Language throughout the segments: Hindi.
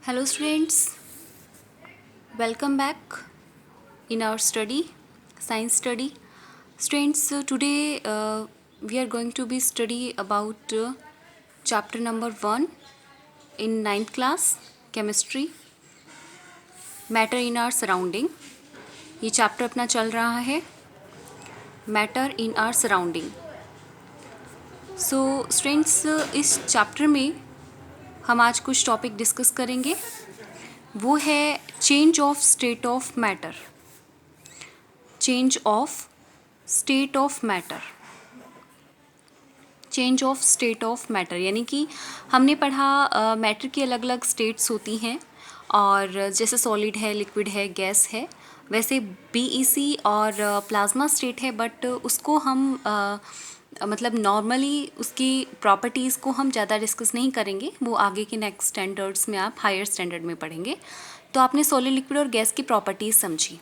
Hello students, welcome back in our study, science study. Students, today we are going to be study about chapter number 1 in ninth class, chemistry, matter in our surrounding. ये चैप्टर अपना चल रहा है matter in are surrounding. So students, इस चैप्टर में हम आज कुछ टॉपिक डिस्कस करेंगे. वो है change of state of matter. Change of state of matter. Change of state of matter यानी कि हमने पढ़ा मैटर की अलग अलग स्टेट्स होती हैं, और जैसे सॉलिड है, लिक्विड है, गैस है, वैसे बीईसी और प्लाज्मा स्टेट है. बट उसको हम मतलब नॉर्मली उसकी प्रॉपर्टीज़ को हम ज़्यादा डिस्कस नहीं करेंगे. वो आगे के नेक्स्ट स्टैंडर्ड्स में आप हायर स्टैंडर्ड में पढ़ेंगे. तो आपने सॉलिड, लिक्विड और गैस की प्रॉपर्टीज़ समझी.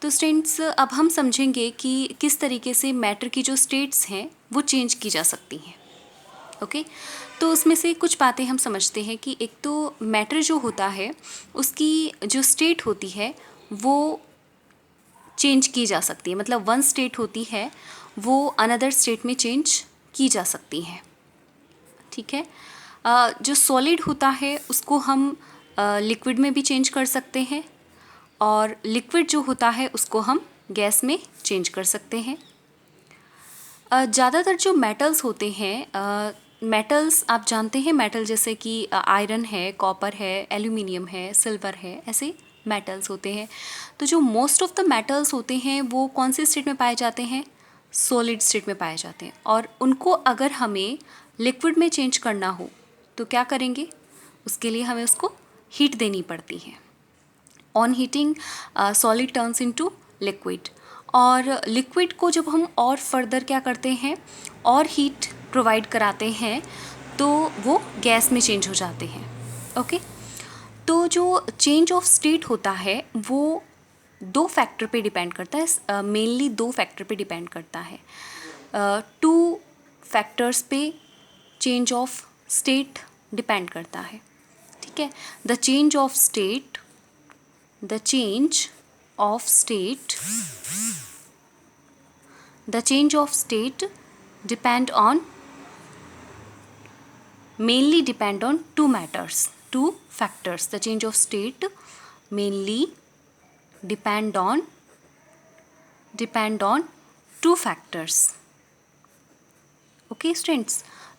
तो स्टूडेंट्स, अब हम समझेंगे कि किस तरीके से मैटर की जो स्टेट्स हैं वो चेंज की जा सकती हैं. ओके, तो उसमें से कुछ बातें हम समझते हैं कि एक तो मैटर जो होता है उसकी जो स्टेट होती है वो चेंज की जा सकती है. मतलब वन स्टेट होती है वो अनदर स्टेट में चेंज की जा सकती है. ठीक है. जो सॉलिड होता है उसको हम लिक्विड में भी चेंज कर सकते हैं, और लिक्विड जो होता है उसको हम गैस में चेंज कर सकते हैं. ज़्यादातर जो मेटल्स होते हैं, मेटल्स आप जानते हैं, मेटल जैसे कि आयरन है, कॉपर है, एल्यूमिनियम है, सिल्वर है, ऐसे मेटल्स होते हैं. तो जो मोस्ट ऑफ द मेटल्स होते हैं वो कौन से स्टेट में पाए जाते हैं? सॉलिड स्टेट में पाए जाते हैं. और उनको अगर हमें लिक्विड में चेंज करना हो तो क्या करेंगे? उसके लिए हमें उसको हीट देनी पड़ती है. On heating solid turns into liquid. और लिक्विड को जब हम और फर्दर क्या करते हैं, और हीट प्रोवाइड कराते हैं, तो वो गैस में चेंज हो जाते हैं. ओके. तो जो चेंज ऑफ स्टेट होता है वो दो फैक्टर पे डिपेंड करता है. मेनली दो फैक्टर पे डिपेंड करता है. टू फैक्टर्स पे चेंज ऑफ स्टेट डिपेंड करता है. ठीक है. The change of state the change of state depend on mainly depend on two matters, two factors. The change of state mainly depend on two factors. Okay students,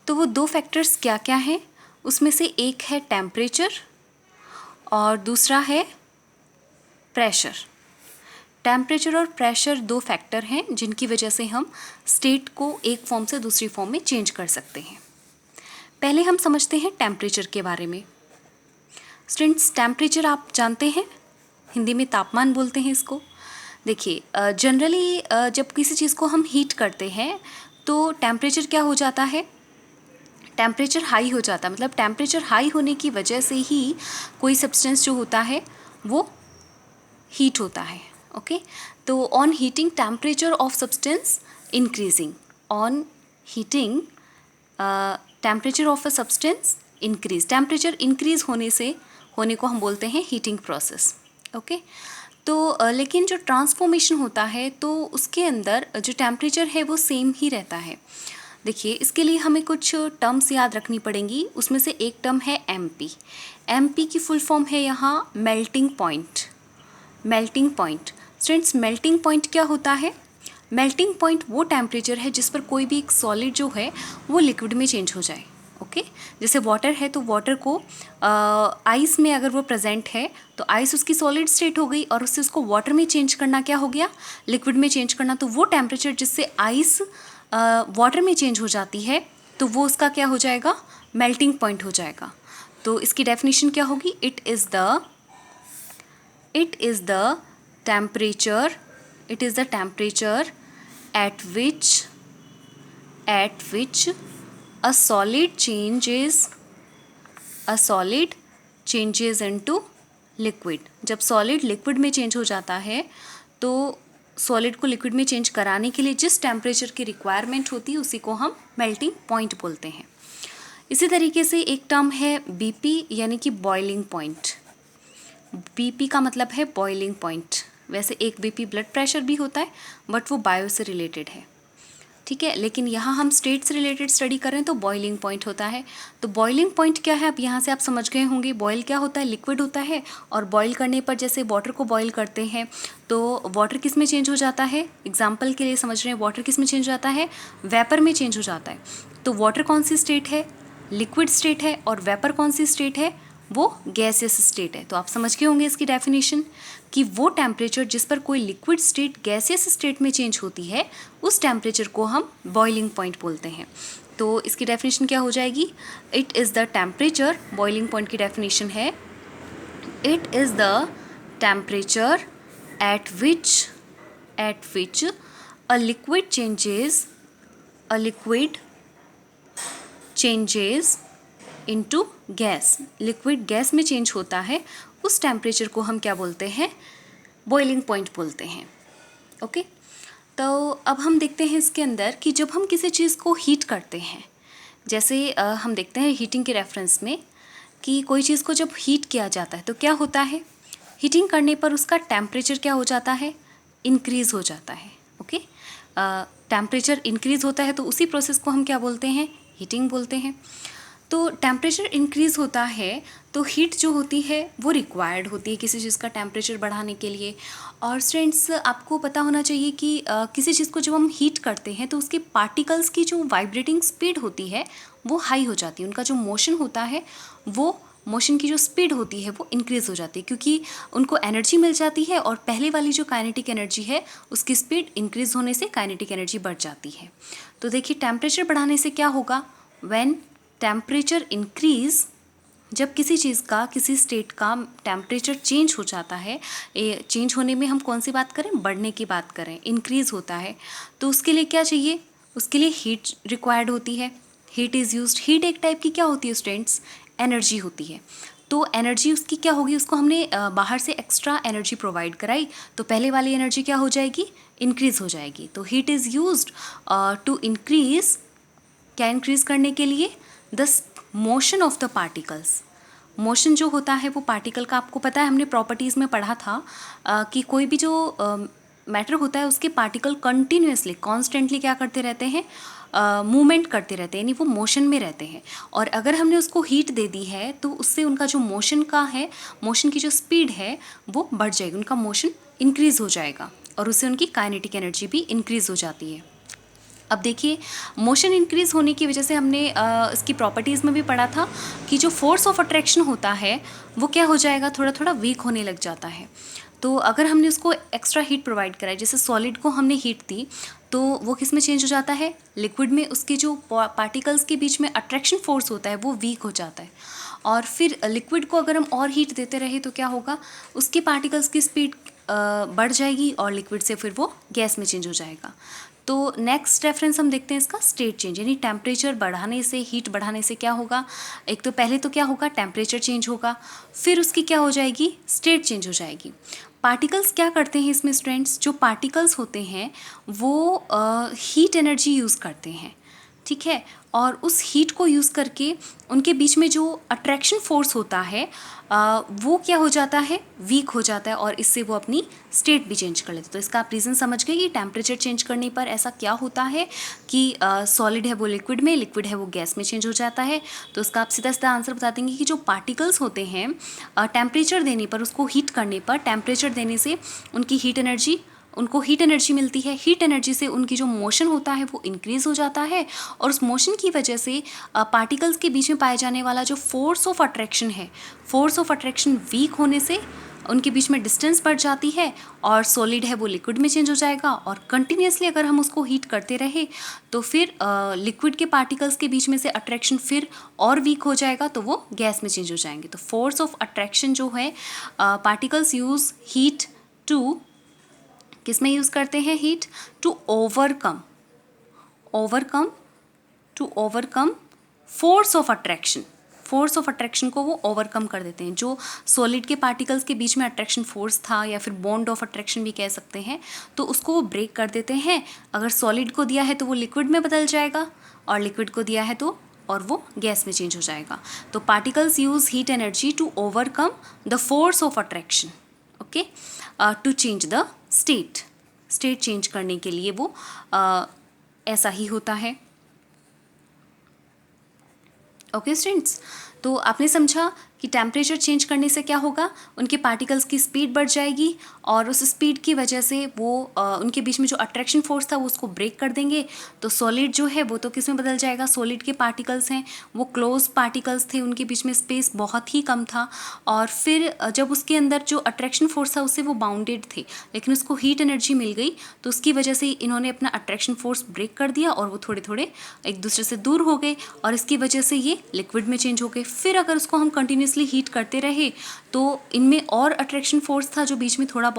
तो वो दो फैक्टर्स क्या क्या हैं? उसमें से एक है टेम्परेचर और दूसरा है प्रेशर. टेम्परेचर और प्रेशर दो फैक्टर हैं जिनकी वजह से हम स्टेट को एक फॉर्म से दूसरी फॉर्म में चेंज कर सकते हैं. पहले हम समझते हैं टेम्परेचर के बारे में. स्टूडेंट्स, टेम्परेचर आप जानते हैं, हिंदी में तापमान बोलते हैं इसको. देखिए, जनरली जब किसी चीज़ को हम हीट करते हैं तो टेम्परेचर क्या हो जाता है? टेम्परेचर हाई हो जाता है. मतलब टेम्परेचर हाई होने की वजह से ही कोई सब्सटेंस जो होता है वो हीट होता है. ओके. तो on heating temperature of substance increasing. On heating temperature of a substance increase. Temperature increase होने को हम बोलते हैं हीटिंग प्रोसेस. ओके. तो लेकिन जो ट्रांसफॉर्मेशन होता है तो उसके अंदर जो टेम्परेचर है वो सेम ही रहता है. देखिए, इसके लिए हमें कुछ टर्म्स याद रखनी पड़ेंगी. उसमें से एक टर्म है एमपी. एमपी की फुल फॉर्म है यहाँ melting point. Melting point. Students, melting point क्या होता है? मेल्टिंग पॉइंट वो टेम्परेचर है जिस पर कोई भी एक सॉलिड जो है वो लिक्विड में चेंज हो जाए. ओके. जैसे वाटर है तो वाटर को आइस में अगर वो प्रेजेंट है तो आइस उसकी सॉलिड स्टेट हो गई, और उससे उसको वाटर में चेंज करना क्या हो गया? लिक्विड में चेंज करना. तो वो टेम्परेचर जिससे आइस वाटर में चेंज हो जाती है तो वो उसका क्या हो जाएगा? मेल्टिंग पॉइंट हो जाएगा. तो इसकी डेफिनेशन क्या होगी? It is the temperature at which a solid changes into liquid. जब सॉलिड लिक्विड में चेंज हो जाता है तो सॉलिड को लिक्विड में चेंज कराने के लिए जिस टेम्परेचर की रिक्वायरमेंट होती है उसी को हम मेल्टिंग पॉइंट बोलते हैं. इसी तरीके से एक टर्म है बीपी यानी कि बॉइलिंग पॉइंट। बीपी का मतलब है बॉइलिंग पॉइंट। वैसे एक बीपी ब्लड प्रेशर भी होता है बट वो बायो से रिलेटेड है, ठीक है, लेकिन यहाँ हम स्टेट से रिलेटेड स्टडी कर रहे हैं तो बॉइलिंग पॉइंट होता है। तो बॉइलिंग पॉइंट क्या है, अब यहाँ से आप समझ गए होंगे। बॉयल क्या होता है, लिक्विड होता है, और बॉयल करने पर जैसे वाटर को बॉयल करते हैं तो वाटर किस में चेंज हो जाता है, एग्जाम्पल के लिए समझ रहे हैं, वाटर किस में चेंज हो जाता है, वेपर में चेंज हो जाता है। तो वाटर कौन सी स्टेट है, लिक्विड स्टेट है, और वेपर कौन सी स्टेट है, वो गैसियस स्टेट है। तो आप समझ गए होंगे इसकी डेफिनेशन कि वो टेम्परेचर जिस पर कोई लिक्विड स्टेट गैसियस स्टेट में चेंज होती है उस टेम्परेचर को हम बॉइलिंग पॉइंट बोलते हैं। तो इसकी डेफिनेशन क्या हो जाएगी, it is the temperature, boiling point की डेफिनेशन है it is the temperature at which a liquid changes into gas. Liquid gas में चेंज होता है, उस टेम्परेचर को हम क्या बोलते हैं, बॉइलिंग पॉइंट बोलते हैं। ओके, तो अब हम देखते हैं इसके अंदर कि जब हम किसी चीज़ को हीट करते हैं, जैसे हम देखते हैं हीटिंग के रेफरेंस में कि कोई चीज़ को जब हीट किया जाता है तो क्या होता है, हीटिंग करने पर उसका टेम्परेचर क्या हो जाता है, इंक्रीज़ हो जाता है। ओके, टेम्परेचर इंक्रीज़ होता है तो उसी प्रोसेस को हम क्या बोलते हैं, हीटिंग बोलते हैं। तो टेम्परेचर इंक्रीज़ होता है तो हीट जो होती है वो रिक्वायर्ड होती है किसी चीज़ का टेम्परेचर बढ़ाने के लिए। और स्टूडेंट्स आपको पता होना चाहिए कि किसी चीज़ को जब हम हीट करते हैं तो उसके पार्टिकल्स की जो वाइब्रेटिंग स्पीड होती है वो हाई हो जाती है, उनका जो मोशन होता है वो मोशन की जो स्पीड होती है वो इंक्रीज़ हो जाती है, क्योंकि उनको एनर्जी मिल जाती है और पहले वाली जो काइनेटिक एनर्जी है उसकी स्पीड इंक्रीज़ होने से काइनेटिक एनर्जी बढ़ जाती है। तो देखिए टेम्परेचर बढ़ाने से क्या होगा, व्हेन टेम्परेचर इंक्रीज़, जब किसी चीज़ का, किसी स्टेट का टेम्परेचर चेंज हो जाता है, चेंज होने में हम कौन सी बात करें, बढ़ने की बात करें, इंक्रीज़ होता है, तो उसके लिए क्या चाहिए, उसके लिए हीट रिक्वायर्ड होती है, हीट इज़ यूज्ड। हीट एक टाइप की क्या होती है स्टूडेंट्स, एनर्जी होती है। तो एनर्जी उसकी क्या होगी, उसको हमने बाहर से एक्स्ट्रा एनर्जी प्रोवाइड कराई तो पहले वाली एनर्जी क्या हो जाएगी, इंक्रीज़ हो जाएगी। तो heat is used to increase, क्या इंक्रीज़ करने के लिए, the motion of the particles. Motion जो होता है वो पार्टिकल का, आपको पता है हमने प्रॉपर्टीज़ में पढ़ा था कि कोई भी जो मैटर होता है उसके पार्टिकल कंटिन्यूसली कॉन्स्टेंटली क्या करते रहते हैं, मूवमेंट करते रहते हैं, यानी वो मोशन में रहते हैं। और अगर हमने उसको हीट दे दी है तो उससे उनका जो मोशन का है, मोशन की जो स्पीड है वो बढ़ जाएगी, उनका मोशन इंक्रीज़ हो जाएगा और उससे उनकी काइनेटिक एनर्जी भी इंक्रीज़ हो जाती है। अब देखिए मोशन इंक्रीज़ होने की वजह से हमने इसकी प्रॉपर्टीज़ में भी पढ़ा था कि जो फोर्स ऑफ अट्रैक्शन होता है वो क्या हो जाएगा, थोड़ा थोड़ा वीक होने लग जाता है। तो अगर हमने उसको एक्स्ट्रा हीट प्रोवाइड कराई, जैसे सॉलिड को हमने हीट दी तो वो किस में चेंज हो जाता है, लिक्विड में। उसके जो पार्टिकल्स के बीच में अट्रैक्शन फोर्स होता है वो वीक हो जाता है। और फिर लिक्विड को अगर हम और हीट देते रहे तो क्या होगा, उसके पार्टिकल्स की स्पीड बढ़ जाएगी और लिक्विड से फिर वो गैस में चेंज हो जाएगा। तो नेक्स्ट रेफरेंस हम देखते हैं इसका स्टेट चेंज, यानी टेम्परेचर बढ़ाने से, हीट बढ़ाने से क्या होगा, एक तो पहले तो क्या होगा, टेम्परेचर चेंज होगा, फिर उसकी क्या हो जाएगी, स्टेट चेंज हो जाएगी। पार्टिकल्स क्या करते हैं इसमें स्टूडेंट्स, जो पार्टिकल्स होते हैं वो हीट एनर्जी यूज़ करते हैं, ठीक है, और उस हीट को यूज़ करके उनके बीच में जो अट्रैक्शन फोर्स होता है वो क्या हो जाता है, वीक हो जाता है और इससे वो अपनी स्टेट भी चेंज कर लेते हैं। तो इसका आप रीज़न समझ गए कि टेम्परेचर चेंज करने पर ऐसा क्या होता है कि सॉलिड है वो लिक्विड में, लिक्विड है वो गैस में चेंज हो जाता है। तो इसका आप सीधा सीधा आंसर बता देंगे कि जो पार्टिकल्स होते हैं टेम्परेचर देने पर, उसको हीट करने पर, टेम्परेचर देने से उनकी उनको हीट एनर्जी मिलती है। हीट एनर्जी से उनकी जो मोशन होता है वो इंक्रीज़ हो जाता है और उस मोशन की वजह से पार्टिकल्स के बीच में पाए जाने वाला जो फोर्स ऑफ अट्रैक्शन है, फोर्स ऑफ अट्रैक्शन वीक होने से उनके बीच में डिस्टेंस बढ़ जाती है और सॉलिड है वो लिक्विड में चेंज हो जाएगा। और कंटिन्यूसली अगर हम उसको हीट करते रहे तो फिर लिक्विड के पार्टिकल्स के बीच में से अट्रैक्शन फिर और वीक हो जाएगा तो वो गैस में चेंज हो जाएंगे। तो फोर्स ऑफ अट्रैक्शन जो है, पार्टिकल्स यूज़ हीट टू, किस में यूज़ करते हैं, heat to overcome force of attraction. Force of attraction को वो ओवरकम कर देते हैं। जो सॉलिड के पार्टिकल्स के बीच में अट्रैक्शन फोर्स था या फिर बॉन्ड ऑफ अट्रैक्शन भी कह सकते हैं, तो उसको वो ब्रेक कर देते हैं। अगर सॉलिड को दिया है तो वो लिक्विड में बदल जाएगा और लिक्विड को दिया है तो और वो गैस में चेंज हो जाएगा। तो particles use heat energy to overcome the force of attraction, okay, to change the state change करने के लिए वो ऐसा ही होता है। ओके स्टूडेंट्स, तो आपने समझा कि टेम्परेचर चेंज करने से क्या होगा, उनके पार्टिकल्स की स्पीड बढ़ जाएगी और उस स्पीड की वजह से वो उनके बीच में जो अट्रैक्शन फोर्स था वो उसको ब्रेक कर देंगे। तो सॉलिड जो है वो तो किस में बदल जाएगा, सॉलिड के पार्टिकल्स हैं वो क्लोज पार्टिकल्स थे, उनके बीच में स्पेस बहुत ही कम था और फिर जब उसके अंदर जो अट्रैक्शन फोर्स था उससे वो बाउंडेड थे, लेकिन उसको हीट एनर्जी मिल गई तो उसकी वजह से इन्होंने अपना अट्रैक्शन फोर्स ब्रेक कर दिया और वो थोड़े थोड़े एक दूसरे से दूर हो गए और इसकी वजह से ये लिक्विड में चेंज हो गए। फिर अगर उसको हम कंटिन्यूसली हीट करते रहे तो इनमें और अट्रैक्शन फोर्स था जो बीच में थोड़ा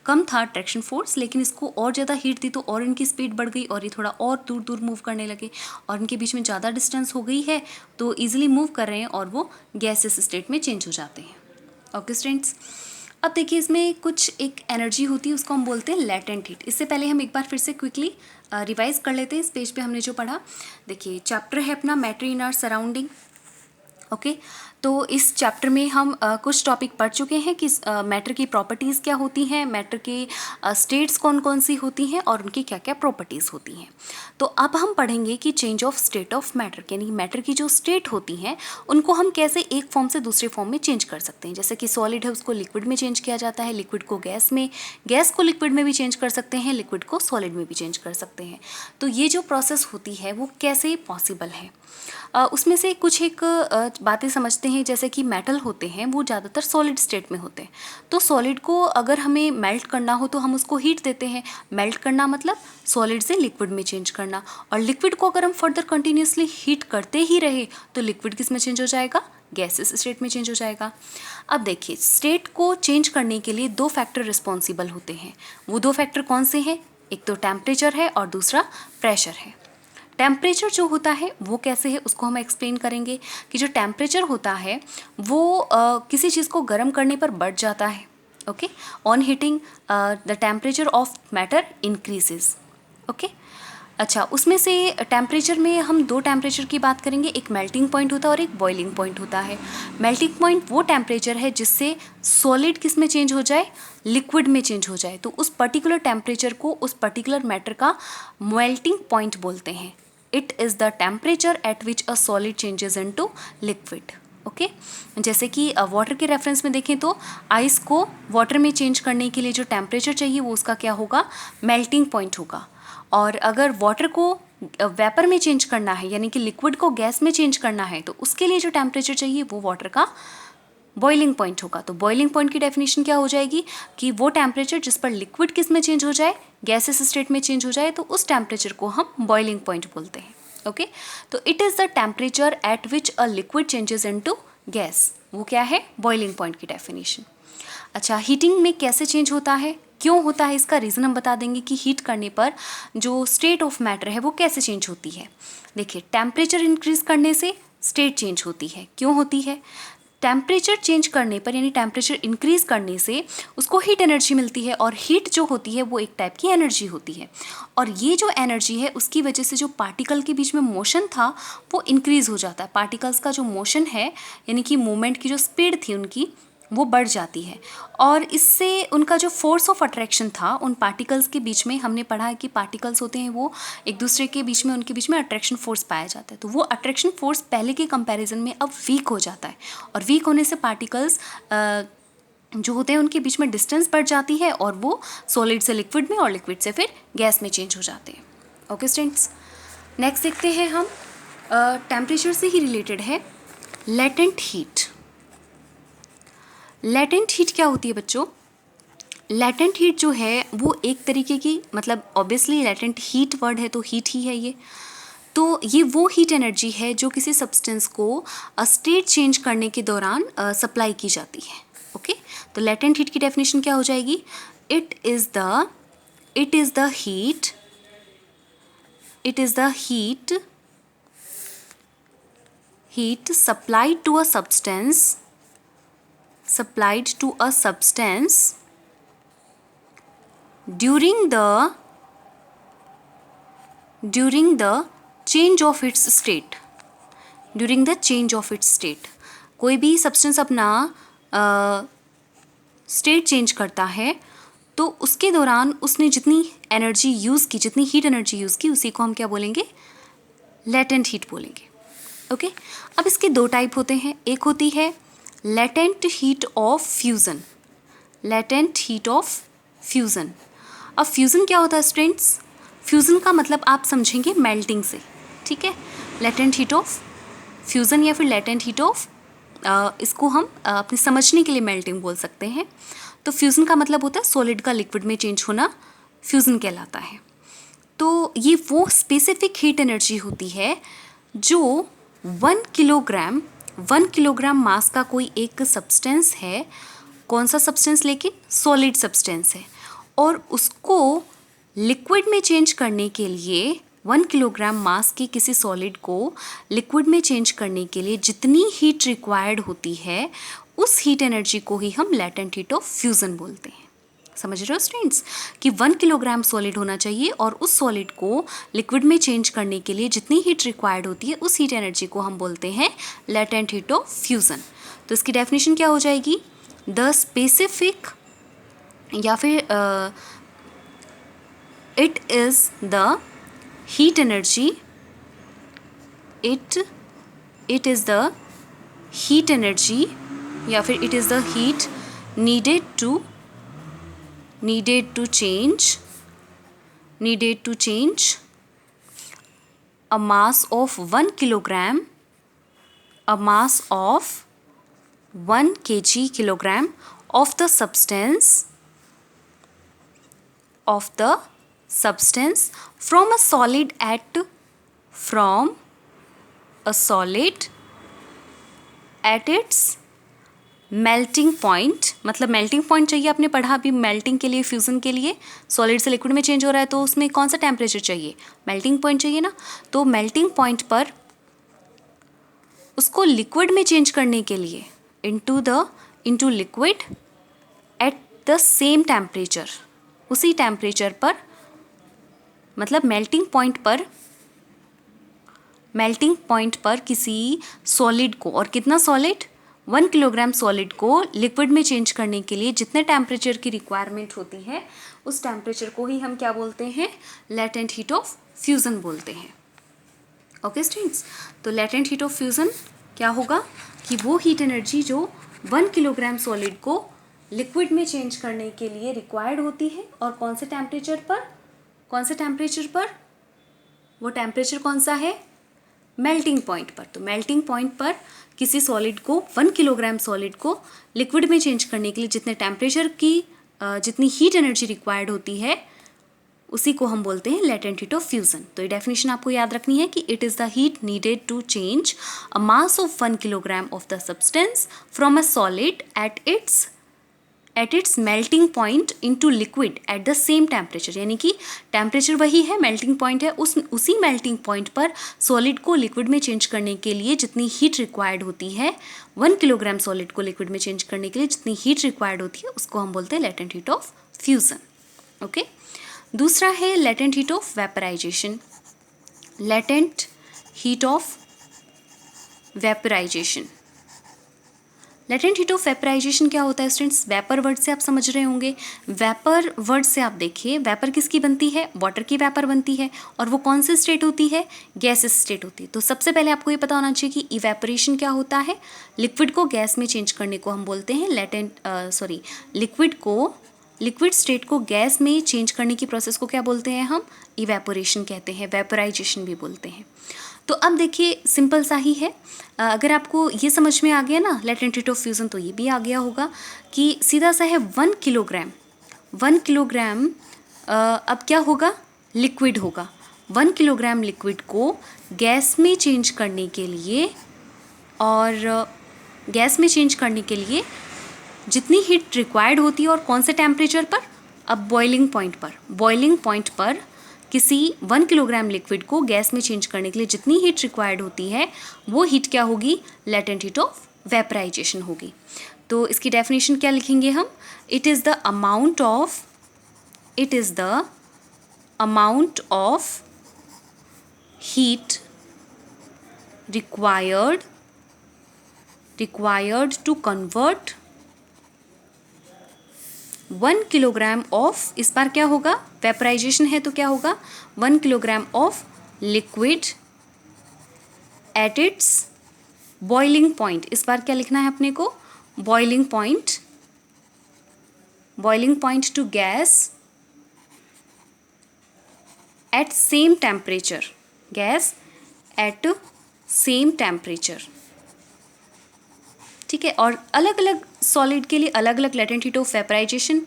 कम था अट्रैक्शन फोर्स, लेकिन इसको और ज़्यादा हीट दी तो और इनकी स्पीड बढ़ गई और ये थोड़ा और दूर दूर मूव करने लगे और इनके बीच में ज़्यादा डिस्टेंस हो गई है तो ईजिली मूव कर रहे हैं और वो गैसेस स्टेट में चेंज हो जाते हैं। ओके स्टूडेंट्स, अब देखिए इसमें कुछ एक एनर्जी होती है उसको हम बोलते हैं लैटेंट हीट। इससे पहले हम एक बार फिर से क्विकली रिवाइज कर लेते हैं इस पेज पे हमने जो पढ़ा। देखिए चैप्टर है अपना matter in our surrounding, okay तो इस चैप्टर में हम कुछ टॉपिक पढ़ चुके हैं कि मैटर की प्रॉपर्टीज़ क्या होती हैं, मैटर के स्टेट्स कौन कौन सी होती हैं और उनकी क्या क्या प्रॉपर्टीज़ होती हैं। तो अब हम पढ़ेंगे कि change of state of matter, यानी मैटर की जो स्टेट होती हैं उनको हम कैसे एक फॉर्म से दूसरे फॉर्म में चेंज कर सकते हैं। जैसे कि सॉलिड है उसको लिक्विड में चेंज किया जाता है, लिक्विड को गैस में, गैस को लिक्विड में भी चेंज कर सकते हैं, लिक्विड को सॉलिड में भी चेंज कर सकते हैं। तो ये जो प्रोसेस होती है वो कैसे पॉसिबल है, उसमें से कुछ एक बातें समझते हैं। जैसे कि मेटल होते हैं वो ज़्यादातर सॉलिड स्टेट में होते हैं, तो सॉलिड को अगर हमें मेल्ट करना हो तो हम उसको हीट देते हैं। मेल्ट करना मतलब सॉलिड से लिक्विड में चेंज करना, और लिक्विड को अगर हम फर्दर कंटिन्यूसली हीट करते ही रहे तो लिक्विड किस में चेंज हो जाएगा, गैसेस स्टेट में चेंज हो जाएगा। अब देखिए स्टेट को चेंज करने के लिए दो फैक्टर रिस्पॉन्सिबल होते हैं। वो दो फैक्टर कौन से हैं, एक तो टेम्परेचर है और दूसरा प्रेशर है। टेम्परेचर जो होता है वो कैसे है उसको हम एक्सप्लेन करेंगे कि जो टेम्परेचर होता है वो किसी चीज़ को गर्म करने पर बढ़ जाता है। Okay, on heating the temperature of matter increases. Okay, अच्छा उसमें से टेम्परेचर में हम दो टेम्परेचर की बात करेंगे, एक मेल्टिंग पॉइंट होता है और एक बॉइलिंग पॉइंट होता है। मेल्टिंग पॉइंट वो टेम्परेचर है जिससे सॉलिड किस में चेंज हो जाए, लिक्विड में चेंज हो जाए। तो उस पर्टिकुलर टेम्परेचर को उस पर्टिकुलर मैटर का मेल्टिंग पॉइंट बोलते हैं। It is the temperature at which a solid changes into liquid. Okay, जैसे कि वाटर के रेफरेंस में देखें तो आइस को वाटर में चेंज करने के लिए जो टेम्परेचर चाहिए वो उसका क्या होगा, मेल्टिंग पॉइंट होगा। और अगर वाटर को वेपर में चेंज करना है यानी कि लिक्विड को गैस में चेंज करना है तो उसके लिए जो टेम्परेचर चाहिए वो वाटर का बॉइलिंग पॉइंट होगा। तो बॉइलिंग पॉइंट की डेफिनेशन क्या हो जाएगी कि वो टेम्परेचर जिस पर लिक्विड किस में चेंज हो जाए, गैसेस स्टेट में चेंज हो जाए, तो उस टेम्परेचर को हम बॉइलिंग पॉइंट बोलते हैं। ओके, तो it is the temperature at which a liquid changes into gas, वो क्या है, बॉइलिंग पॉइंट की डेफिनेशन। अच्छा, हीटिंग में कैसे चेंज होता है, क्यों होता है, इसका रीज़न हम बता देंगे कि हीट करने पर जो स्टेट ऑफ मैटर है वो कैसे चेंज होती है। देखिए टेम्परेचर इंक्रीज करने से स्टेट चेंज होती है। क्यों होती है, टेम्परेचर चेंज करने पर यानी टेम्परेचर इंक्रीज करने से उसको हीट एनर्जी मिलती है, और हीट जो होती है वो एक टाइप की एनर्जी होती है, और ये जो एनर्जी है उसकी वजह से जो पार्टिकल के बीच में मोशन था वो इंक्रीज़ हो जाता है। पार्टिकल्स का जो मोशन है यानी कि मूवमेंट की जो स्पीड थी उनकी वो बढ़ जाती है, और इससे उनका जो फोर्स ऑफ अट्रैक्शन था उन पार्टिकल्स के बीच में, हमने पढ़ा है कि पार्टिकल्स होते हैं वो एक दूसरे के बीच में, उनके बीच में अट्रैक्शन फोर्स पाया जाता है। तो वो अट्रैक्शन फोर्स पहले के कंपैरिजन में अब वीक हो जाता है, और वीक होने से पार्टिकल्स जो होते हैं उनके बीच में डिस्टेंस बढ़ जाती है और वो सॉलिड से लिक्विड में और लिक्विड से फिर गैस में चेंज हो जाते हैं। ओके स्टूडेंट्स, नेक्स्ट देखते हैं हम, टेम्परेचर से ही रिलेटेड है लेटेंट हीट। लेटेंट हीट क्या होती है बच्चों, लेटेंट हीट जो है वो एक तरीके की, मतलब ऑब्वियसली लेटेंट हीट वर्ड है तो हीट ही है ये, तो ये वो हीट एनर्जी है जो किसी सब्सटेंस को स्टेट चेंज करने के दौरान सप्लाई की जाती है। ओके, तो लेटेंट हीट की डेफिनेशन क्या हो जाएगी, it is the heat supplied to a substance during the change of its state, during the change of its state. कोई भी सब्सटेंस अपना स्टेट चेंज करता है तो उसके दौरान उसने जितनी एनर्जी यूज़ की, जितनी हीट एनर्जी यूज़ की, उसी को हम क्या बोलेंगे, लेटेंट हीट बोलेंगे। ओके, अब इसके दो टाइप होते हैं। एक होती है latent heat of fusion, latent heat of fusion. अब फ्यूज़न क्या होता है स्टूडेंट्स? फ्यूज़न का मतलब आप समझेंगे मेल्टिंग से, ठीक है। लेटेंट हीट ऑफ फ्यूज़न या फिर लेटेंट हीट ऑफ, इसको हम अपने समझने के लिए मेल्टिंग बोल सकते हैं। तो फ्यूज़न का मतलब होता है सॉलिड का लिक्विड में चेंज होना, फ्यूज़न कहलाता है। तो ये वो स्पेसिफिक हीट एनर्जी होती है जो 1 किलोग्राम मास का कोई एक सब्सटेंस है, कौन सा सब्सटेंस, लेकिन सॉलिड सब्सटेंस है, और उसको लिक्विड में चेंज करने के लिए 1 किलोग्राम मास के किसी सॉलिड को लिक्विड में चेंज करने के लिए जितनी हीट रिक्वायर्ड होती है, उस हीट एनर्जी को ही हम लेटेंट हीट ऑफ फ्यूज़न बोलते हैं। समझ रहे हो स्टूडेंट्स कि 1 किलोग्राम सॉलिड होना चाहिए और उस सॉलिड को लिक्विड में चेंज करने के लिए जितनी हीट रिक्वायर्ड होती है, उस हीट एनर्जी को हम बोलते हैं लेटेंट हीट ऑफ फ्यूज़न। तो इसकी डेफिनेशन क्या हो जाएगी? द स्पेसिफिक, या फिर it is the heat energy, it is the heat energy, या फिर it is the heat needed to change a mass of 1 kilogram, a mass of 1 kilogram of the substance from a solid at its melting point. मतलब मेल्टिंग पॉइंट चाहिए, आपने पढ़ा अभी मेल्टिंग के लिए, फ्यूज़न के लिए सॉलिड से लिक्विड में चेंज हो रहा है तो उसमें कौन सा टेम्परेचर चाहिए? मेल्टिंग पॉइंट चाहिए ना। तो मेल्टिंग पॉइंट पर उसको लिक्विड में चेंज करने के लिए into liquid at the same temperature, उसी टेम्परेचर पर, मतलब मेल्टिंग पॉइंट पर किसी सॉलिड को, और कितना सॉलिड, 1 किलोग्राम सॉलिड को लिक्विड में चेंज करने के लिए जितने टेम्परेचर की रिक्वायरमेंट होती है, उस टेम्परेचर को ही हम क्या बोलते हैं? लेटेंट हीट ऑफ फ्यूज़न बोलते हैं। ओके स्टूडेंट्स, तो लेटेंट हीट ऑफ फ्यूज़न क्या होगा कि वो हीट एनर्जी जो 1 किलोग्राम सॉलिड को लिक्विड में चेंज करने के लिए रिक्वायर्ड होती है, और कौन से टेम्परेचर पर, वो टेम्परेचर कौन सा है? मेल्टिंग पॉइंट पर। तो मेल्टिंग पॉइंट पर किसी सॉलिड को, 1 किलोग्राम सॉलिड को लिक्विड में चेंज करने के लिए जितने टेम्परेचर की, जितनी हीट एनर्जी रिक्वायर्ड होती है, उसी को हम बोलते हैं लेटेंट हीट ऑफ फ्यूज़न। तो ये डेफिनेशन आपको याद रखनी है कि it is the heat needed to change a mass of 1 kilogram of the substance from a solid at its melting point into liquid at the same temperature. यानी कि टेम्परेचर वही है, मेल्टिंग पॉइंट है, उसी मेल्टिंग पॉइंट पर सॉलिड को लिक्विड में चेंज करने के लिए जितनी हीट रिक्वायर्ड होती है, 1 किलोग्राम सॉलिड को लिक्विड में चेंज करने के लिए जितनी हीट रिक्वायर्ड होती है, उसको हम बोलते हैं latent heat of fusion. Okay, दूसरा है latent heat of vaporisation. Latent heat of vaporisation, latent heat of vaporisation क्या होता है स्टूडेंट्स? वेपर वर्ड से आप समझ रहे होंगे। वेपर वर्ड से आप देखिए, वेपर किसकी बनती है? वाटर की वेपर बनती है, और वो कौन सी स्टेट होती है? गैसेस स्टेट होती है। तो सबसे पहले आपको ये पता होना चाहिए कि इवेपोरेशन क्या होता है। लिक्विड को गैस में चेंज करने को हम बोलते हैं लिक्विड स्टेट को गैस में चेंज करने की प्रोसेस को क्या बोलते हैं हम? इवेपोरेशन कहते हैं, वेपराइजेशन भी बोलते हैं। तो अब देखिए सिंपल सा ही है, अगर आपको ये समझ में आ गया ना लेटेंट हीट ऑफ फ्यूज़न, तो ये भी आ गया होगा कि सीधा सा है 1 किलोग्राम अब क्या होगा? लिक्विड होगा। 1 किलोग्राम लिक्विड को गैस में चेंज करने के लिए, और गैस में चेंज करने के लिए जितनी हीट रिक्वायर्ड होती है, और कौन से टेम्परेचर पर? अब बॉइलिंग पॉइंट पर किसी 1 किलोग्राम लिक्विड को गैस में चेंज करने के लिए जितनी हीट रिक्वायर्ड होती है, वो हीट क्या होगी? लेटेंट हीट ऑफ वेपराइजेशन होगी। तो इसकी डेफिनेशन क्या लिखेंगे हम? It is the amount of heat required to convert 1 kilogram of, इस बार क्या होगा, वेपराइजेशन है तो क्या होगा, 1 kilogram of liquid at its boiling point. इस बार क्या लिखना है अपने को, boiling point two gas at same temperature, gas at same temperature. ठीक है, और अलग अलग सॉलिड के लिए अलग अलग लेटेंट हीट ऑफ वेपराइजेशन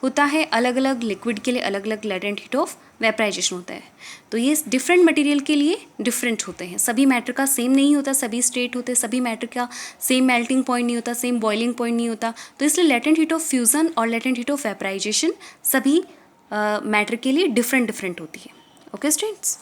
होता है, अलग अलग लिक्विड के लिए अलग अलग लेटेंट हीट ऑफ वेपराइजेशन होता है। तो ये डिफरेंट मटेरियल के लिए डिफरेंट होते हैं, सभी मैटर का सेम नहीं होता, सभी स्टेट होते, सभी मैटर का सेम मेल्टिंग पॉइंट नहीं होता, सेम बॉइलिंग पॉइंट नहीं होता। तो इसलिए लेटेंट हीट ऑफ फ्यूज़न और लेटेंट हीट ऑफ वेपराइजेशन सभी मैटर के लिए डिफरेंट होती है। Okay students.